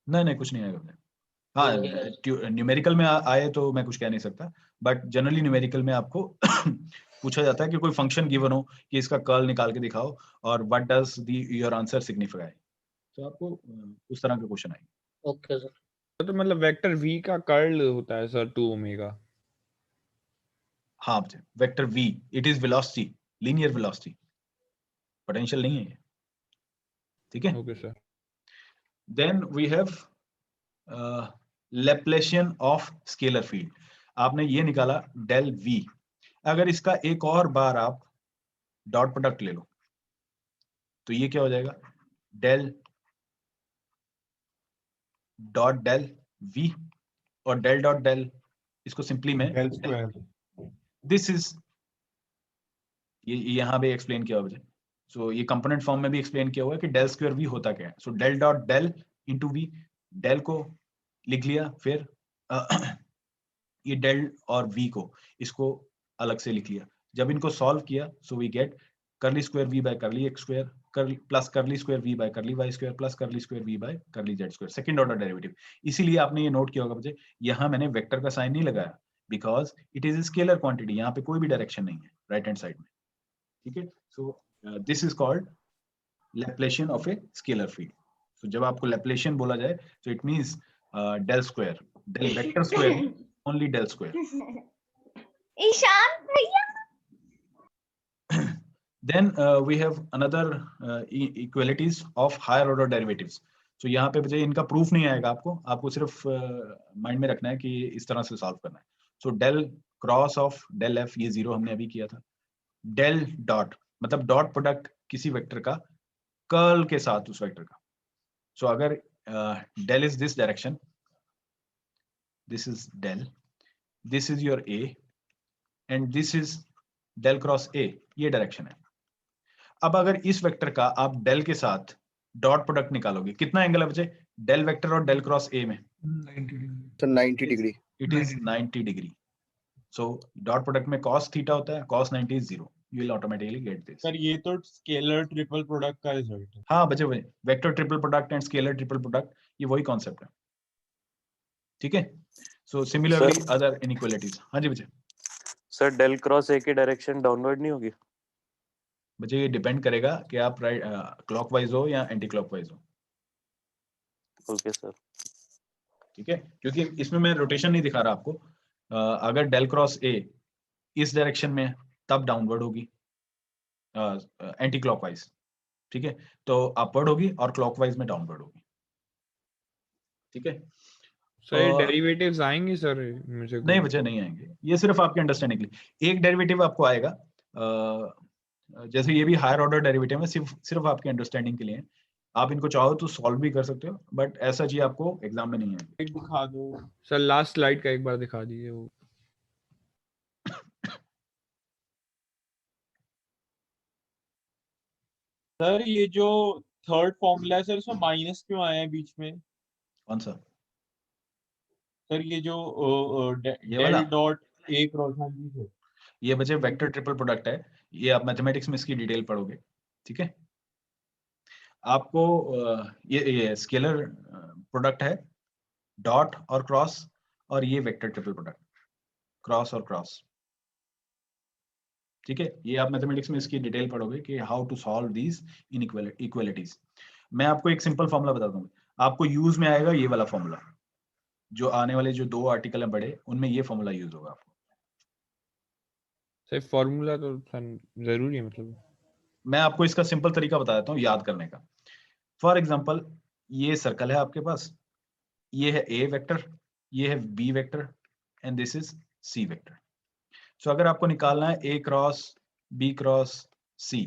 नहीं कुछ नहीं आएगा। हाँ, न्यूमेरिकल में आए तो मैं कुछ कह नहीं सकता, बट जनरली न्यूमेरिकल में आपको पूछा जाता है कि कोई फंक्शन गिवन हो कि इसका कर्ल निकाल के दिखाओ और what does your answer signify, तो आपको उस तरह के क्वेश्चन आएंगे। Okay sir. तो मतलब वेक्टर v का कर्ल होता है सर 2 ओमेगा? हाँ, vector v it is velocity, linear velocity, potential नहीं है। ठीक है, okay sir. Then we have Laplacian of scalar field. आपने ये निकाला डेल v, अगर इसका एक और बार आप डॉट प्रोडक्ट ले लो तो ये क्या हो जाएगा? डेल डॉट डेल v और डेल डॉट डेल, इसको सिंपली में दिस इज, ये यहाँ पे एक्सप्लेन किया हुआ है। सो ये कंपोनेंट फॉर्म में भी एक्सप्लेन किया हुआ है कि डेल स्क्वायर v होता क्या है। So del dot del into v, del को लिख लिया, फिर ये डेल और v को इसको अलग से लिख लिया। जब इनको सॉल्व किया सो वी गेट करली स्क्वायर v बाय करली x स्क्वायर प्लस करली स्क्वायर v बाय करली y स्क्वायर प्लस करली स्क्वायर v बाय करली z square, second order derivative. इसीलिए आपने ये नोट किया होगा बच्चे, यहाँ मैंने वेक्टर का साइन नहीं लगाया because it is scalar quantity, यहाँ पे कोई भी डायरेक्शन नहीं है राइट हैंड साइड में। ठीक है, so this is called Laplacian of a scalar field. So जब आपको लैप्लेशियन बोला जाए तो it means del square, del vector square, only del square. Ishan भैया। Then we have another equalities of higher order derivatives. So यहाँ पे बच्चे इनका प्रूफ नहीं आएगा आपको सिर्फ माइंड में रखना है कि इस तरह से सॉल्व करना है। So del cross of del f, ये जीरो हमने अभी किया था। डेल डॉट मतलब डॉट प्रोडक्ट किसी वेक्टर का कर्ल के साथ उस वेक्टर का। सो अगर del is this direction, this is del, this is your A and this is del cross A, ये डायरेक्शन है। अब अगर इस वेक्टर का आप डेल के साथ डॉट प्रोडक्ट निकालोगे, कितना एंगल है बच्चे डेल वेक्टर और डेल क्रॉस ए में? 90 degree. It is 90 degree. So dot product में cos थीटा होता है, cos 90 is 0, you will automatically get this. Sir ये तो स्केलर ट्रिपल प्रोडक्ट का रिजल्ट है। हाँ बच्चे, वही vector triple product and scalar triple product, ये वही कॉन्सेप्ट है। ठीक है, सो सिमिलरली अदर इनइक्वालिटीज। हाँ जी बच्चे। सर डेल क्रॉस ए की डायरेक्शन डाउनवर्ड नहीं होगी? बच्चे ये डिपेंड करेगा कि आप राइट क्लॉकवाइज हो या एंटी क्लॉकवाइज हो। Okay sir. ठीक है, क्योंकि इसमें मैं रोटेशन नहीं दिखा रहा आपको। अगर डेल क्रॉस ए इस डायरेक्शन में तब डाउनवर्ड होगी एंटी क्लॉकवाइज। ठीक है, तो अपवर्ड होगी और क्लॉकवाइज में डाउनवर्ड होगी। ठीक है सर डेरिवेटिव्स आएंगे सर मुझे? नहीं बच्चे नहीं आएंगे, ये सिर्फ आपके अंडरस्टैंडिंग के लिए। एक डेरिवेटिव आपको आएगा, जैसे ये भी हायर ऑर्डर डेरिवेटिव है, सिर्फ आपके अंडरस्टैंडिंग के लिए। आप इनको चाहो तो सॉल्व भी कर सकते हो, बट ऐसा चीज आपको एग्जाम में नहीं है। एक दिखा दो सर, लास्ट स्लाइड का एक बार दिखा दीजिए वो। सर ये जो थर्ड फॉर्मूला है सर, इसमें माइनस क्यों आया है बीच में? कौन सा? सर ये जो ये वाला? डेल डॉट ए क्रॉस, हाँ जी सर। ये बच्चे वेक्टर ट्रिपल प्रोडक्ट है, ये आप मैथमेटिक्स में इसकी डिटेल पढ़ोगे, ठीक है। आपको ये स्केलर प्रोडक्ट है, डॉट और क्रॉस, और ये वेक्टर ट्रिपल प्रोडक्ट, क्रॉस और क्रॉस, ठीक है। ये आप मैथमेटिक्स में इसकी डिटेल पढ़ोगे कि how to solve these inequalities. मैं आपको एक सिंपल फॉर्मूला बता दूंगा, आपको यूज में आएगा ये वाला फॉर्मूला, जो आने वाले जो 2 आर्टिकल हैं बड़े, उनमें ये फॉर्मूला यूज होगा आपको। सर फॉर्मूला तो सर जरूरी है मतलब? मैं आपको इसका सिंपल तरीका बता देता हूँ याद करने का। फॉर एग्जाम्पल, ये सर्कल है आपके पास, ये है ए वेक्टर, ये है B vector, and this is C vector. So अगर आपको निकालना है A cross B cross C,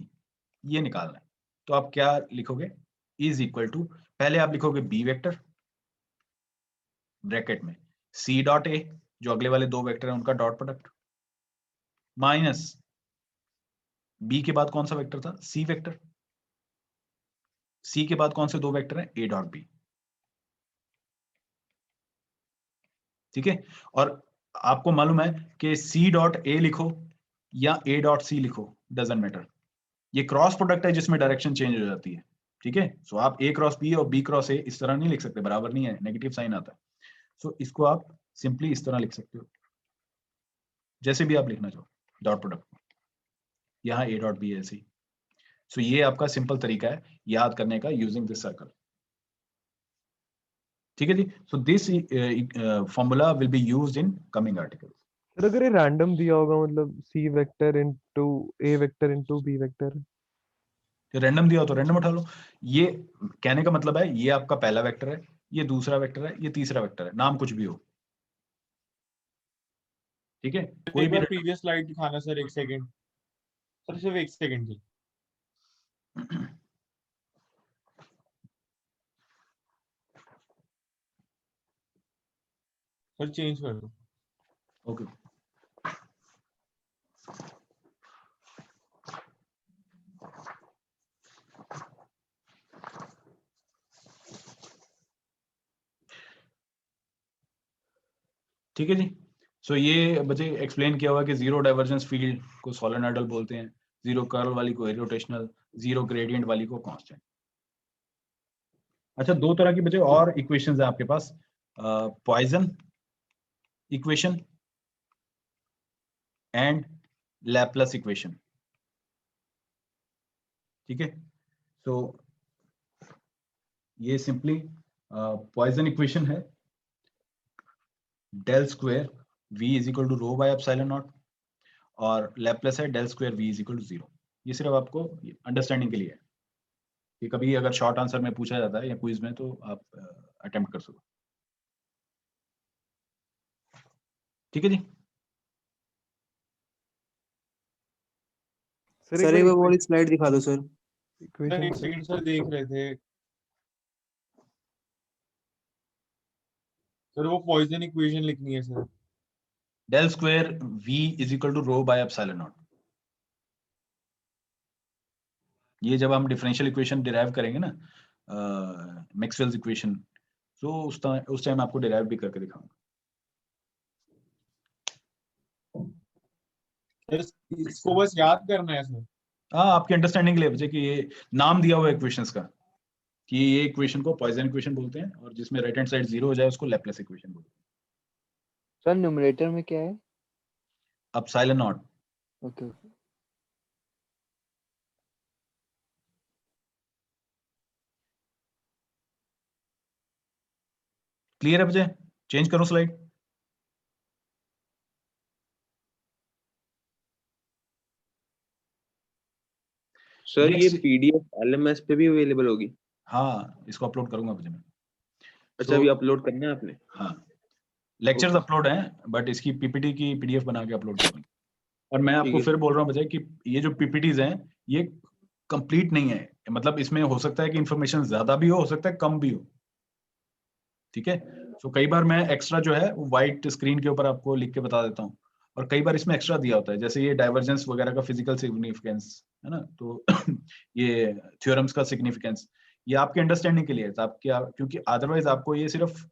ये निकालना है, तो आप क्या लिखोगे? इज इक्वल टू, पहले आप लिखोगे बी वेक्टर ब्रैकेट में सी डॉट ए, जो अगले वाले 2 वेक्टर हैं उनका डॉट प्रोडक्ट, माइनस बी के बाद कौन सा वेक्टर था? C vector. सी के बाद कौन से 2 वेक्टर हैं? ए डॉट बी, ठीक है। और आपको मालूम है कि सी डॉट ए लिखो या ए डॉट सी लिखो, डजंट मैटर, ये क्रॉस प्रोडक्ट है जिसमें डायरेक्शन चेंज हो जाती है, ठीक है। सो आप ए क्रॉस बी और बी क्रॉस ए इस तरह नहीं लिख सकते, बराबर नहीं है, नेगेटिव साइन आता है। सो इसको आप सिंपली इस तरह लिख सकते हो, जैसे भी आप लिखना चाहो डॉट प्रोडक्ट, यहाँ ए डॉट बी ऐसे ही। सो ये आपका सिंपल तरीका है याद करने का, यूजिंग दिस सर्कल, ठीक है जी। So this formula will be used in coming articles. Sir अगर ये रैंडम दिया होगा, मतलब C vector into A vector into B vector, random दिया हो तो रैंडम उठा लो। ये कहने का मतलब है, ये आपका पहला वेक्टर है, ये दूसरा वेक्टर है, ये तीसरा वेक्टर है, नाम कुछ भी हो, ठीक है। कोई भी प्रीवियस स्लाइड दिखाना सर, एक सेकंड सर, सिर्फ एक सेकंड जी। सर चेंज कर दो। ओके। ठीक है जी। सो ये बच्चे एक्सप्लेन किया हुआ कि जीरो डाइवर्जेंस फील्ड को सोलेनॉइडल बोलते हैं, जीरो कर्ल वाली को इरोटेशनल, जीरो ग्रेडियंट वाली को कांस्टेंट। अच्छा, 2 तरह की बच्चे और इक्वेशंस हैं आपके पास, Poisson equation and Laplace equation, ठीक है। तो ये सिंपली पॉइसन इक्वेशन है, del square v is equal to rho by epsilon naught, और लैपलेस है del square v is equal to 0। ये सिर्फ आपको अंडरस्टैंडिंग के लिए है कि कभी अगर शॉर्ट आंसर में पूछा जाता है या क्विज में तो आप अटेम्प्ट कर सको, ठीक है जी। सर एक बार वाली स्लाइड दिखा दो सर। सर एक सेकंड सर, देख रहे थे सर, वो पॉइसन इक्वेशन लिखनी है sir. Del square v is equal to rho by epsilon naught, ये जब हम डिफरेंशियल इक्वेशन डिराइव करेंगे ना, मैक्सवेल्स इक्वेशन, तो उस टाइम आपको डिराइव भी करके दिखाऊंगा। इसको बस याद करना है सर। हाँ, आपके अंडरस्टैंडिंग के लिए बच्चे कि ये नाम दिया हुआ है इक्वेशंस का, कि ये इक्वेशन को पॉइसन इक्वेशन बोलते हैं, और जिसमें राइट हैंड साइड 0 हो जाए उसको लैपलेस इक्वेशन बोलते हैं। सर न्यूमरेटर में क्या है? Epsilon not. ओके। क्लियर है बच्चे? चेंज करो स्लाइड। सर ये पीडीएफ एलएमएस पे भी अवेलेबल होगी? हाँ, इसको अपलोड करूंगा बच्चे मैं। अच्छा, अभी अपलोड करना है आपने? हाँ, लेक्चर्स अपलोड हैं, बट इसकी पीपीटी की पीडीएफ बना के अपलोड करूंगा। और मैं आपको फिर बोल रहा हूँ बच्चे कि ये जो पीपीटीज हैं ये कंप्लीट नहीं है, मतलब इसमें हो सकता है कि इंफॉर्मेशन ज्यादा भी हो सकता है कम भी हो, ठीक है। तो कई बार मैं एक्स्ट्रा जो है वो व्हाइट स्क्रीन के ऊपर आपको लिख के बता देता हूँ, और कई बार इसमें एक्स्ट्रा दिया होता है, जैसे ये डाइवर्जेंस वगैरह का फिजिकल सिग्निफिकेंस है ना, तो ये थ्योरम्स का सिग्निफिकेंस, ये आपके अंडरस्टैंडिंग के लिए है, क्योंकि अदरवाइज आपको ये सिर्फ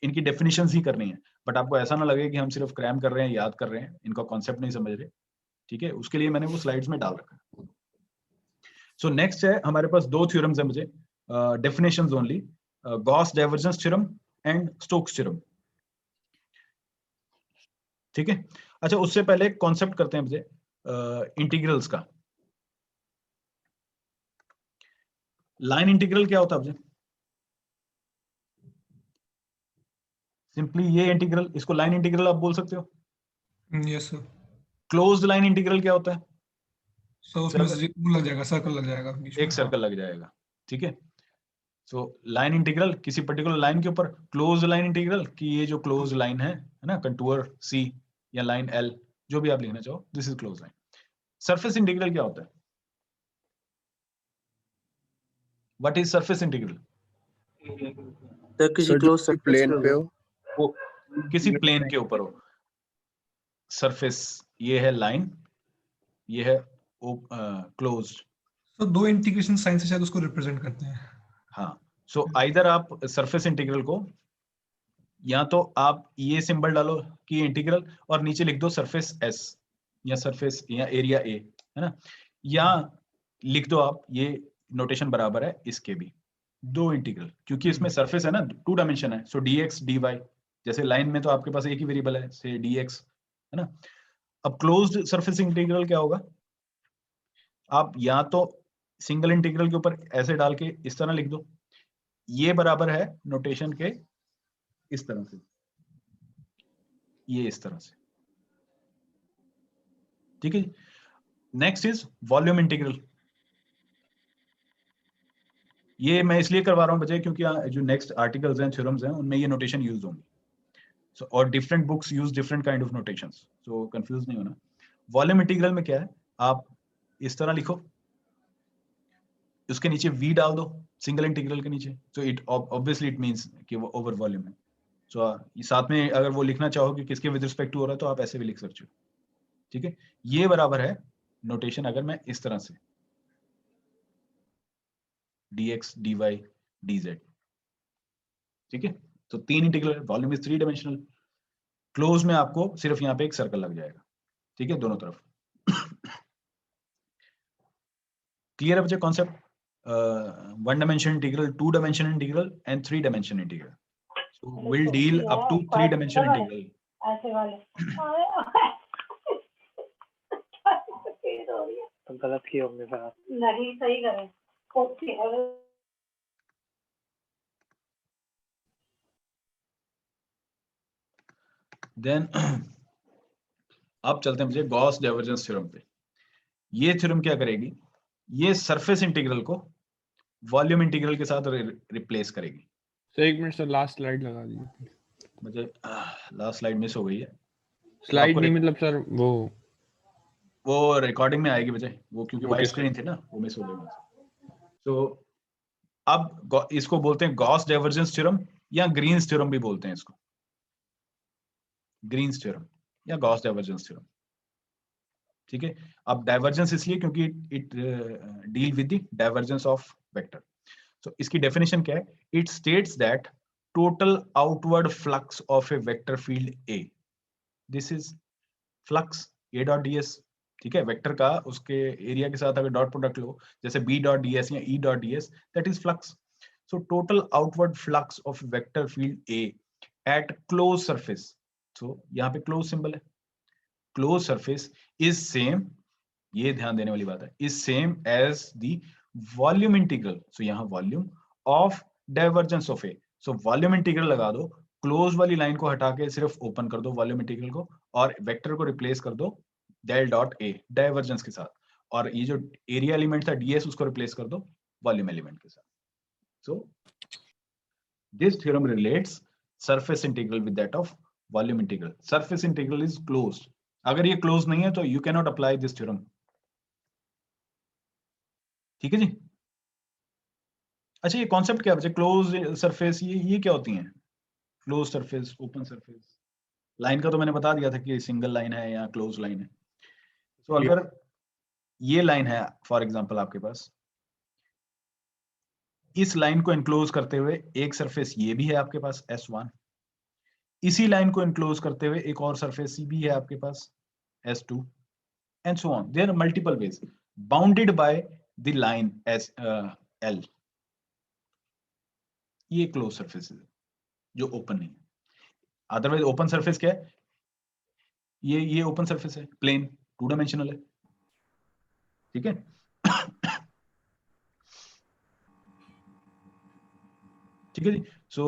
इनकी डेफिनेशंस ही करनी है, बट आपको ऐसा ना लगे कि हम सिर्फ क्रैम कर रहे हैं, याद कर रहे हैं, इनका कॉन्सेप्ट नहीं समझ रहे, ठीक है। उसके लिए मैंने वो स्लाइड्स में डाल रखा है। सो नेक्स्ट है हमारे पास दो थ्योरम्स है मुझे, definitions only, Gauss divergence theorem and Stokes theorem, ठीक है। अच्छा, उससे पहले कॉन्सेप्ट करते हैं मुझे इंटीग्रल्स का। लाइन इंटीग्रल क्या होता है मुझे? सिंपली ये इंटीग्रल, इसको लाइन इंटीग्रल आप बोल सकते हो। Yes sir. Closed line integral क्या होता है? सो उसमें वो लग जाएगा, सर्कल लग जाएगा बीच में। एक सर्कल लग जाएगा, ठीक है। सो लाइन इंटीग्रल किसी पर्टिकुलर लाइन के ऊपर, क्लोज्ड लाइन इंटीग्रल कि ये जो क्लोज्ड लाइन है ना, कंटूर सी या लाइन एल, जो भी आप लिखना चाहो, this is closed line. Surface integral क्या होता है? What is surface integral? Sir किसी क्लोज प्लेन पे हो, वो किसी प्लेन के ऊपर हो। सरफेस ये है लाइन, ये है क्लोज्ड। तो दो इंटीग्रेशन साइन से शायद उसको रिप्रेजेंट करते हैं। हाँ, सो आइदर आप सरफेस इंटीग्रल को, या तो आप ये सिंबल डालो कि इंटीग्रल और नीचे लिख दो सरफेस एस या सरफेस या एरिया ए, है ना, या लिख दो आप ये नोटेशन बराबर है इसके भी, दो इंटीग्रल, क्योंकि इसमें सरफेस है ना, 2 डायमेंशन है, सो dx dy, जैसे लाइन में तो आपके पास एक ही वेरिएबल है, से dx, है ना। अब क्लोज्ड सरफेस इंटीग्रल क्या होगा? आप या तो सिंगल इंटीग्रल के ऊपर ऐसे डाल के इस तरह लिख दो, ये बराबर है नोटेशन के इस तरह से, ये इस तरह से, ठीक है। Next is volume integral. ये मैं इसलिए करवा रहा हूं बच्चे क्योंकि जो नेक्स्ट आर्टिकल्स हैं, थ्योरम्स हैं, उनमें ये नोटेशन यूज होंगी। सो और different books use different kind of notations, so confuse नहीं होना। वॉल्यूम इंटीग्रल में क्या है, आप इस तरह लिखो, उसके नीचे v डाल दो सिंगल इंटीग्रल के नीचे, so it obviously it means कि वो ओवर वॉल्यूम है। सो साथ में अगर वो लिखना चाहो कि किसके विद रिस्पेक्ट टू हो रहा है, तो आप ऐसे भी लिख सकते हो, ठीक है। ये बराबर है नोटेशन अगर मैं इस तरह से dx dy dz, ठीक है। तो 3 integral, volume is 3 dimensional, close में आपको सिर्फ यहाँ पे एक सर्कल लग जाएगा, ठीक है, दोनों तरफ। क्लियर है बच्चे concept? 1 dimension integral, 2 dimension integral and 3 dimension integral. So we'll deal up to 3 dimension integral. ऐसे वाले तो गलत किए होंगे सर आप। नहीं, सही करें। ओके, देन अब चलते हैं मुझे गॉस डाइवर्जेंस थ्योरम पे। ये थ्योरम क्या करेगी, ये सरफेस इंटीग्रल को वॉल्यूम इंटीग्रल के साथ रिप्लेस करेगी। सर एक मिनट सर, लास्ट स्लाइड लगा दीजिए मुझे लास्ट स्लाइड मिस हो गई है। स्लाइड नहीं मतलब सर वो रिकॉर्डिंग में आएगी बच्चे, वो क्योंकि वाइट Okay, स्क्रीन थी ना, वो मिस हो गई। तो अब इसको बोलते हैं गॉस डाइवर्जेंस थ्योरम, या ग्रीन्स थ्योरम भी बोलते हैं इसको, ग्रीन्स थ्योरम या गॉस डाइवर्जेंस थ्योरम, ठीक है। अब डाइवर्जेंस इसलिए क्योंकि it deal with the divergence of vector. So इसकी डेफिनेशन क्या है? It states that total outward flux of a vector field A, this is flux A dot D S, ठीक है। वेक्टर का उसके एरिया के साथ अगर डॉट प्रोडक्ट लो, जैसे बी डॉट डी एस या E dot D S, that is flux. So total outward flux of vector field A at close surface, so यहाँ पे क्लोज सिंबल है, क्लोज सरफेस इज सेम, ये ध्यान देने वाली बात है, is same as the volume integral, so यहाँ volume of divergence of A. So volume integral लगा दो, क्लोज वाली लाइन को हटा के सिर्फ ओपन कर दो वॉल्यूम इंटीग्रल को, और वेक्टर को रिप्लेस कर दो डेल डॉट ए डाइवर्जेंस के साथ, और ये जो एरिया एलिमेंट था ds उसको रिप्लेस कर दो वॉल्यूम एलिमेंट के साथ। So this theorem relates surface integral with that of volume integral. Surface integral is closed, अगर ये क्लोज नहीं है तो you can not apply this theorem, ठीक है जी। अच्छा ये कॉन्सेप्ट क्या बचे, क्लोज सरफेस, ये क्या होती हैं? Close surface, open surface. Line का तो मैंने बता दिया था कि सिंगल लाइन है या क्लोज लाइन है। तो अगर ये लाइन है फॉर एग्जांपल आपके पास, इस लाइन को एनक्लोज करते हुए एक सरफेस ये भी है आपके पास S1, इसी लाइन को एनक्लोज करते हुए एक और सरफेस भी है आपके पास S2 and so on. There are multiple ways bounded by the line L। ये क्लोज सरफेस है जो ओपन नहीं है। अदरवाइज ओपन सरफेस क्या है? ये ओपन सरफेस है, प्लेन, 2 डायमेंशनल है। ठीक है। ठीक है जी। सो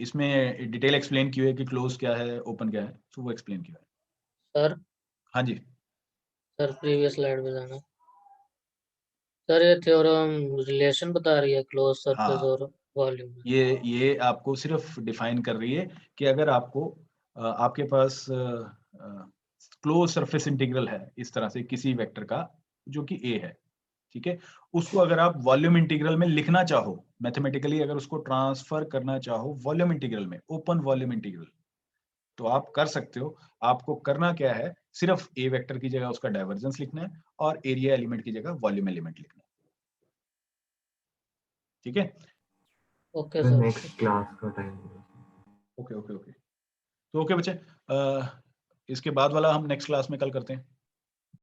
इसमें डिटेल एक्सप्लेन की हुई है कि क्लोज क्या है, ओपन क्या है, तो वो एक्सप्लेन किया है। सर हाँ जी सर प्रीवियस स्लाइड में जाना सर। ये थ्योरम रिलेशन बता रही है क्लोज सरफेस हाँ, और वॉल्यूम में। ये आपको सिर्फ डिफाइन कर रही है कि अगर आपको आपके पास क्लोज सरफेस इंटीग्रल है इस तरह से किसी वेक्टर का जो कि a है, ठीक है, उसको अगर आप वॉल्यूम इंटीग्रल में लिखना चाहो, मैथमेटिकली अगर उसको ट्रांसफर करना चाहो वॉल्यूम इंटीग्रल में, ओपन वॉल्यूम इंटीग्रल, तो आप कर सकते हो। आपको करना क्या है, सिर्फ a वेक्टर की जगह उसका डाइवर्जेंस लिखना है और एरिया एलिमेंट की जगह वॉल्यूम एलिमेंट लिखना है। ठीक है। ओके तो सर। नेक्स्ट क्लास का टाइम। Okay okay okay. तो ओके बच्चे, इसके बाद वाला हम नेक्स्ट क्लास में कल करते हैं।